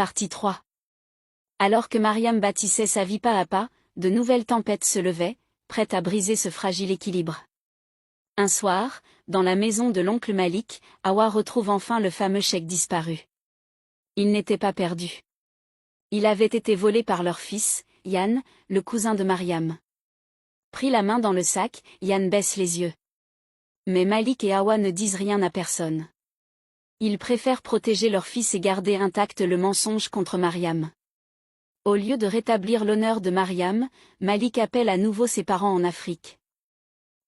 Partie 3. Alors que Mariam bâtissait sa vie pas à pas, de nouvelles tempêtes se levaient, prêtes à briser ce fragile équilibre. Un soir, dans la maison de l'oncle Malik, Hawa retrouve enfin le fameux chèque disparu. Il n'était pas perdu. Il avait été volé par leur fils, Yann, le cousin de Mariam. Pris la main dans le sac, Yann baisse les yeux. Mais Malik et Hawa ne disent rien à personne. Ils préfèrent protéger leur fils et garder intact le mensonge contre Mariam. Au lieu de rétablir l'honneur de Mariam, Malik appelle à nouveau ses parents en Afrique.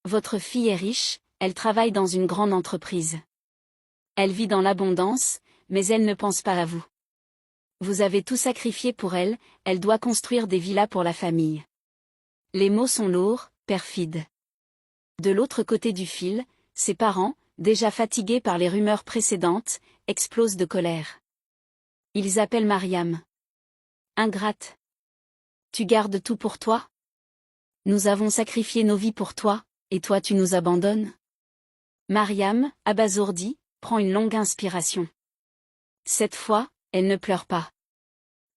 Votre fille est riche, elle travaille dans une grande entreprise. Elle vit dans l'abondance, mais elle ne pense pas à vous. Vous avez tout sacrifié pour elle, elle doit construire des villas pour la famille. Les mots sont lourds, perfides. De l'autre côté du fil, ses parents, déjà fatigués par les rumeurs précédentes, explosent de colère. Ils appellent Mariam. Ingrate. Tu gardes tout pour toi? Nous avons sacrifié nos vies pour toi, et toi tu nous abandonnes? Mariam, abasourdie, prend une longue inspiration. Cette fois, elle ne pleure pas.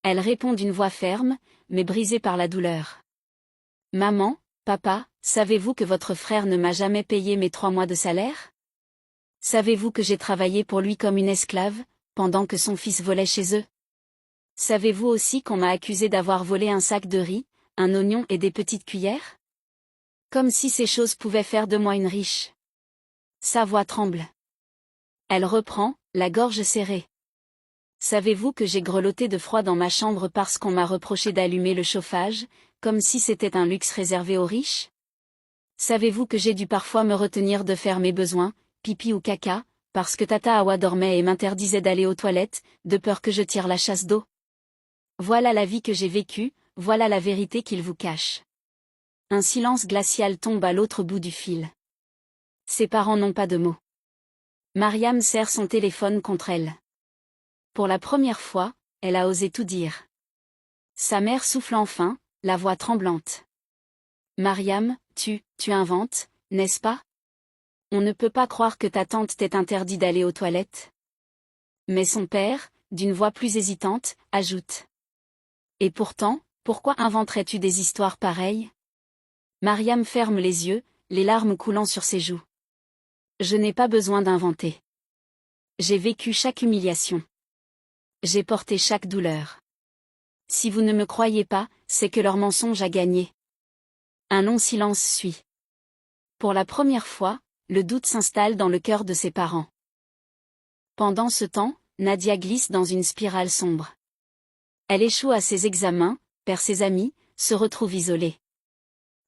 Elle répond d'une voix ferme, mais brisée par la douleur. Maman, papa, savez-vous que votre frère ne m'a jamais payé mes 3 mois de salaire? Savez-vous que j'ai travaillé pour lui comme une esclave, pendant que son fils volait chez eux? Savez-vous aussi qu'on m'a accusé d'avoir volé un sac de riz, un oignon et des petites cuillères? Comme si ces choses pouvaient faire de moi une riche. Sa voix tremble. Elle reprend, la gorge serrée. Savez-vous que j'ai grelotté de froid dans ma chambre parce qu'on m'a reproché d'allumer le chauffage, comme si c'était un luxe réservé aux riches? Savez-vous que j'ai dû parfois me retenir de faire mes besoins, pipi ou caca, parce que Tata Hawa dormait et m'interdisait d'aller aux toilettes, de peur que je tire la chasse d'eau? Voilà la vie que j'ai vécue, voilà la vérité qu'il vous cache. Un silence glacial tombe à l'autre bout du fil. Ses parents n'ont pas de mots. Mariam serre son téléphone contre elle. Pour la première fois, elle a osé tout dire. Sa mère souffle enfin, la voix tremblante. Mariam, tu inventes, n'est-ce pas? On ne peut pas croire que ta tante t'ait interdit d'aller aux toilettes. Mais son père, d'une voix plus hésitante, ajoute. Et pourtant, pourquoi inventerais-tu des histoires pareilles? Mariam ferme les yeux, les larmes coulant sur ses joues. Je n'ai pas besoin d'inventer. J'ai vécu chaque humiliation. J'ai porté chaque douleur. Si vous ne me croyez pas, c'est que leur mensonge a gagné. Un long silence suit. Pour la première fois, le doute s'installe dans le cœur de ses parents. Pendant ce temps, Nadia glisse dans une spirale sombre. Elle échoue à ses examens, perd ses amis, se retrouve isolée.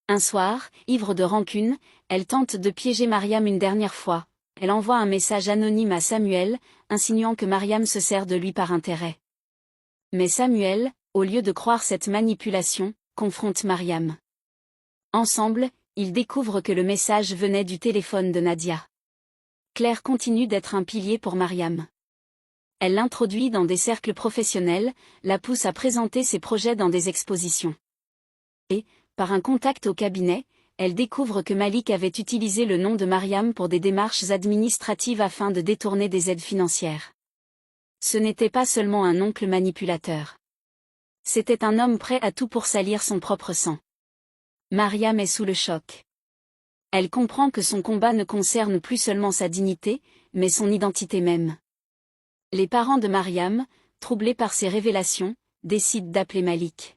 Un soir, ivre de rancune, elle tente de piéger Mariam une dernière fois. Elle envoie un message anonyme à Samuel, insinuant que Mariam se sert de lui par intérêt. Mais Samuel, au lieu de croire cette manipulation, confronte Mariam. Ensemble, ils découvrent que le message venait du téléphone de Nadia. Claire continue d'être un pilier pour Mariam. Elle l'introduit dans des cercles professionnels, la pousse à présenter ses projets dans des expositions. Et, par un contact au cabinet, elle découvre que Malik avait utilisé le nom de Mariam pour des démarches administratives afin de détourner des aides financières. Ce n'était pas seulement un oncle manipulateur. C'était un homme prêt à tout pour salir son propre sang. Mariam est sous le choc. Elle comprend que son combat ne concerne plus seulement sa dignité, mais son identité même. Les parents de Mariam, troublés par ces révélations, décident d'appeler Malik.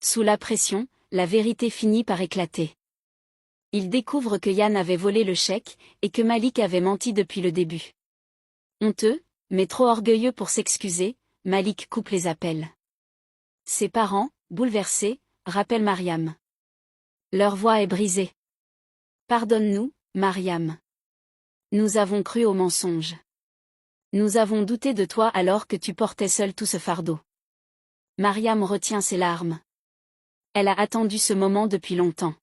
Sous la pression, la vérité finit par éclater. Ils découvrent que Yann avait volé le chèque, et que Malik avait menti depuis le début. Honteux, mais trop orgueilleux pour s'excuser, Malik coupe les appels. Ses parents, bouleversés, rappellent Mariam. Leur voix est brisée. Pardonne-nous, Mariam. Nous avons cru au mensonge. Nous avons douté de toi alors que tu portais seule tout ce fardeau. Mariam retient ses larmes. Elle a attendu ce moment depuis longtemps.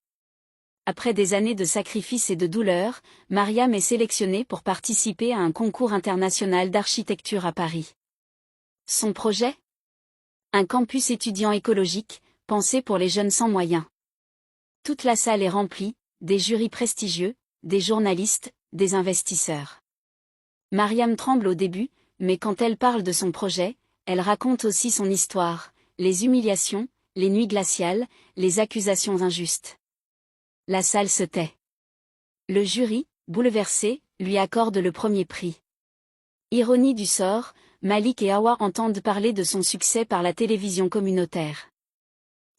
Après des années de sacrifices et de douleur, Mariam est sélectionnée pour participer à un concours international d'architecture à Paris. Son projet? Un campus étudiant écologique, pensé pour les jeunes sans moyens. Toute la salle est remplie, des jurys prestigieux, des journalistes, des investisseurs. Mariam tremble au début, mais quand elle parle de son projet, Elle raconte aussi son histoire, les humiliations, les nuits glaciales, les accusations injustes. La salle se tait. Le jury, bouleversé, lui accorde le premier prix. Ironie du sort, Malik et Hawa entendent parler de son succès par la télévision communautaire.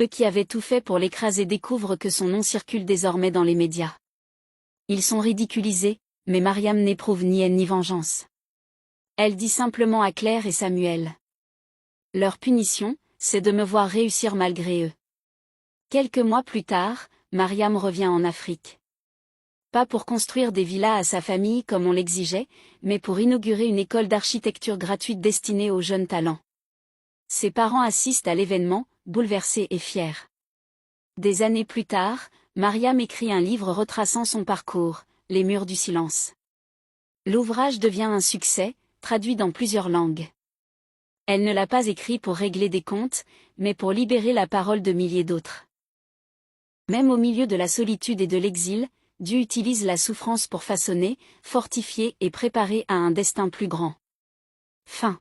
Eux qui avaient tout fait pour l'écraser découvrent que son nom circule désormais dans les médias. Ils sont ridiculisés, mais Mariam n'éprouve ni haine ni vengeance. Elle dit simplement à Claire et Samuel. Leur punition, c'est de me voir réussir malgré eux. Quelques mois plus tard, Mariam revient en Afrique. Pas pour construire des villas à sa famille comme on l'exigeait, mais pour inaugurer une école d'architecture gratuite destinée aux jeunes talents. Ses parents assistent à l'événement, bouleversés et fiers. Des années plus tard, Mariam écrit un livre retraçant son parcours, Les murs du silence. L'ouvrage devient un succès, traduit dans plusieurs langues. Elle ne l'a pas écrit pour régler des comptes, mais pour libérer la parole de milliers d'autres. Même au milieu de la solitude et de l'exil, Dieu utilise la souffrance pour façonner, fortifier et préparer à un destin plus grand. Fin.